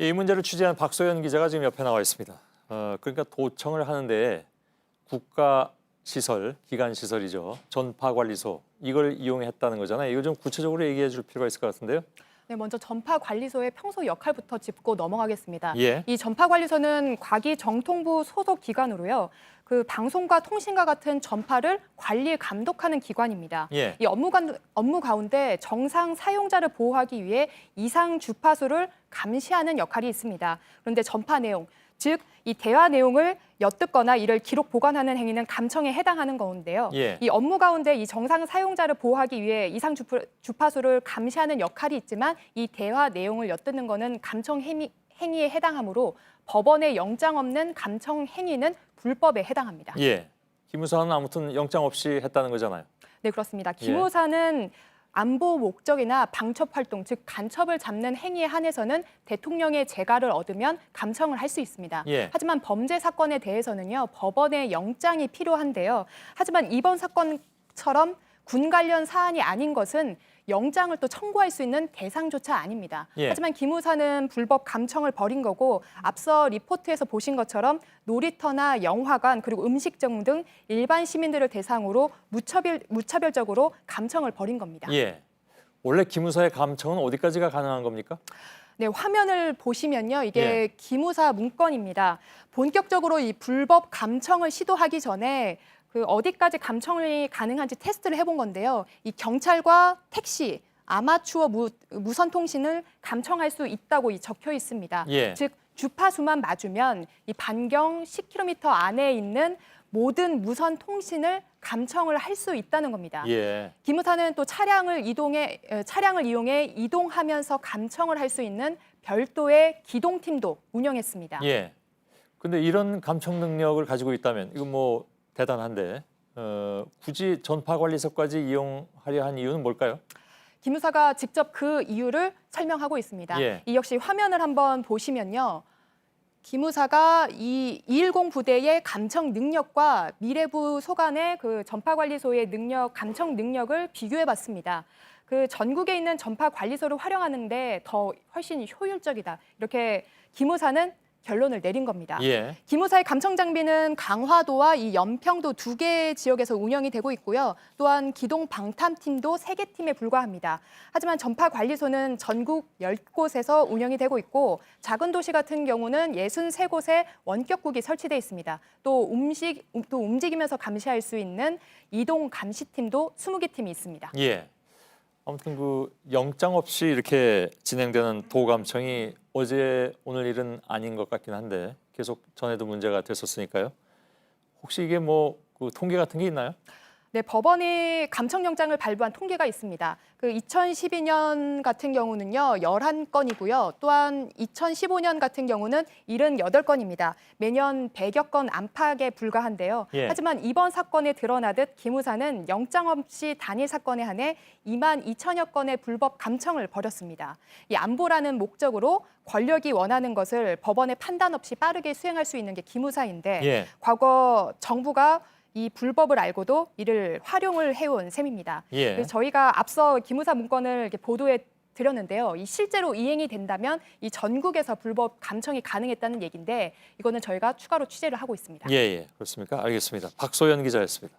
이 문제를 취재한 박소연 기자가 지금 옆에 나와 있습니다. 그러니까 도청을 하는데 국가시설, 기관시설이죠. 전파관리소, 이걸 이용했다는 거잖아요. 이거 좀 구체적으로 얘기해 줄 필요가 있을 것 같은데요. 네, 먼저 전파관리소의 평소 역할부터 짚고 넘어가겠습니다. 예. 이 전파관리소는 과기정통부 소속 기관으로요. 그 방송과 통신과 같은 전파를 관리 감독하는 기관입니다. 예. 이 업무 가운데 정상 사용자를 보호하기 위해 이상 주파수를 감시하는 역할이 있습니다. 그런데 전파 내용, 즉 이 대화 내용을 엿듣거나 이를 기록 보관하는 행위는 감청에 해당하는 가운데요. 예. 이 업무 가운데 이 정상 사용자를 보호하기 위해 이상 주파수를 감시하는 역할이 있지만 이 대화 내용을 엿듣는 것은 감청 행위에 해당하므로 법원의 영장 없는 감청 행위는 불법에 해당합니다. 예. 기무사는 아무튼 영장 없이 했다는 거잖아요. 네, 그렇습니다. 기무사는 안보 목적이나 방첩 활동, 즉 간첩을 잡는 행위에 한해서는 대통령의 재가를 얻으면 감청을 할 수 있습니다. 예. 하지만 범죄 사건에 대해서는요, 법원의 영장이 필요한데요. 하지만 이번 사건처럼 군 관련 사안이 아닌 것은 영장을 또 청구할 수 있는 대상조차 아닙니다. 예. 하지만 기무사는 불법 감청을 벌인 거고 앞서 리포트에서 보신 것처럼 놀이터나 영화관 그리고 음식점 등 일반 시민들을 대상으로 무차별적으로 감청을 벌인 겁니다. 예. 원래 기무사의 감청은 어디까지가 가능한 겁니까? 네, 화면을 보시면요. 이게 기무사 문건입니다. 본격적으로 이 불법 감청을 시도하기 전에 그 어디까지 감청이 가능한지 테스트를 해본 건데요. 이 경찰과 택시, 아마추어 무선 통신을 감청할 수 있다고 적혀 있습니다. 예. 즉 주파수만 맞으면 이 반경 10km 안에 있는 모든 무선 통신을 감청을 할 수 있다는 겁니다. 예. 기무사는 또 차량을 이용해 이동하면서 감청을 할 수 있는 별도의 기동팀도 운영했습니다. 예. 근데 이런 감청 능력을 가지고 있다면 이건 뭐 대단한데 굳이 전파관리소까지 이용하려 한 이유는 뭘까요? 기무사가 직접 그 이유를 설명하고 있습니다. 예. 이 역시 화면을 한번 보시면요. 기무사가 이 210 부대의 감청 능력과 미래부 소관의 그 전파관리소의 감청 능력을 비교해봤습니다. 그 전국에 있는 전파관리소를 활용하는데 훨씬 효율적이다. 이렇게 기무사는 결론을 내린 겁니다. 예. 기무사의 감청 장비는 강화도와 이 연평도 2개 지역에서 운영이 되고 있고요. 또한 기동 방탐팀도 3개 팀에 불과합니다. 하지만 전파관리소는 전국 10곳에서 운영이 되고 있고 작은 도시 같은 경우는 63곳에 원격국이 설치돼 있습니다. 또 움직이면서 감시할 수 있는 이동 감시팀도 20개 팀이 있습니다. 예. 아무튼 그 영장 없이 이렇게 진행되는 도감청이 어제 오늘 일은 아닌 것 같긴 한데 계속 전에도 문제가 됐었으니까요. 혹시 이게 뭐 그 통계 같은 게 있나요? 네, 법원이 감청영장을 발부한 통계가 있습니다. 그 2012년 같은 경우는요, 11건이고요. 또한 2015년 같은 경우는 78건입니다. 매년 100여 건 안팎에 불과한데요. 예. 하지만 이번 사건에 드러나듯 기무사는 영장 없이 단일 사건에 한해 2만 2천여 건의 불법 감청을 벌였습니다. 이 안보라는 목적으로 권력이 원하는 것을 법원의 판단 없이 빠르게 수행할 수 있는 게 기무사인데 예. 과거 정부가 이 불법을 알고도 이를 활용을 해온 셈입니다. 예. 그래서 저희가 앞서 기무사 문건을 이렇게 보도해 드렸는데요. 이 실제로 이행이 된다면 이 전국에서 불법 감청이 가능했다는 얘기인데 이거는 저희가 추가로 취재를 하고 있습니다. 예, 예. 그렇습니까? 알겠습니다. 박소연 기자였습니다.